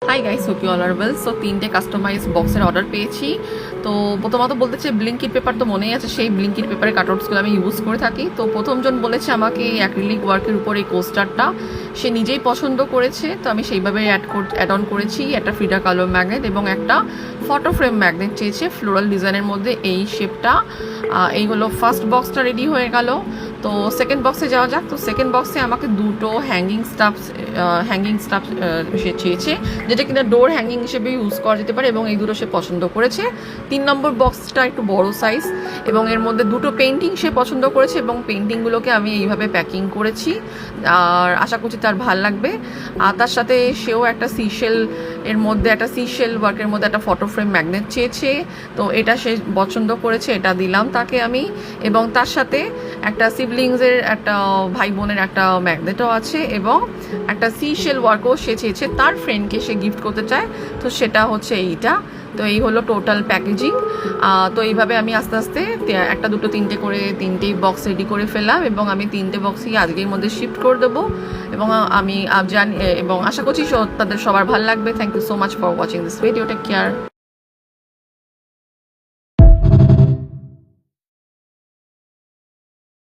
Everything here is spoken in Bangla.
High guys, hope you all are well. So 3টে কাস্টমাইজ বক্সের অর্ডার পেয়েছি। তো প্রথমত বলতে চাই, ব্লিঙ্কিট পেপার তো মনেই আছে, সেই ব্লিঙ্কিট পেপারের কাটআউটসগুলো আমি ইউজ করে থাকি। তো প্রথমজন বলেছে আমাকে এই অ্যাক্রিলিক ওয়ার্কের উপর এই কোস্টারটা সে নিজেই পছন্দ করেছে, তো আমি সেইভাবে অ্যাড অন করেছি একটা ফ্রিডা কালো ম্যাগনেট এবং একটা ফটো ফ্রেম ম্যাগনেট চেয়েছে ফ্লোরাল ডিজাইনের মধ্যে এই শেপটা। এই হলো ফার্স্ট বক্সটা রেডি হয়ে গেল। তো সেকেন্ড বক্সে যাওয়া যাক। তো সেকেন্ড বক্সে আমাকে দুটো হ্যাঙ্গিং স্টাফ সে চেয়েছে, যেটা কিনা ডোর হ্যাঙ্গিং হিসেবে ইউজ করা যেতে পারে, এবং এই দুটো সে পছন্দ করেছে। 3 নম্বর বক্সটা একটু বড় সাইজ এবং এর মধ্যে দুটো পেন্টিং সে পছন্দ করেছে, এবং পেন্টিংগুলোকে আমি এইভাবে প্যাকিং করেছি, আর আশা করছি তার ভাল লাগবে। আর তার সাথে সেও একটা সিশেল ওয়ার্কের মধ্যে একটা ফটো ফ্রেম ম্যাগনেট চেয়েছে, তো এটা সে পছন্দ করেছে, এটা দিলাম তাকে আমি। এবং তার সাথে একটা সিবলিংসের একটা ভাই বোনের একটা ম্যাগনেটও আছে, এবং একটা সিশেল ওয়ার্কও সে চেয়েছে, তার ফ্রেন্ডকে সে গিফট করতে চায়, তো সেটা হচ্ছে এইটা। তো এই হলো টোটাল প্যাকেজিং। তো এইভাবে আমি আস্তে আস্তে একটা দুটো তিনটে করে 3টেই বক্স রেডি করে ফেললাম, এবং আমি 3টে বক্সই আজকের মধ্যে শিফট করে দেবো, এবং আমি জানি এবং আশা করছি তাদের সবার ভালো লাগবে। Thank you so much for watching this video. Take care.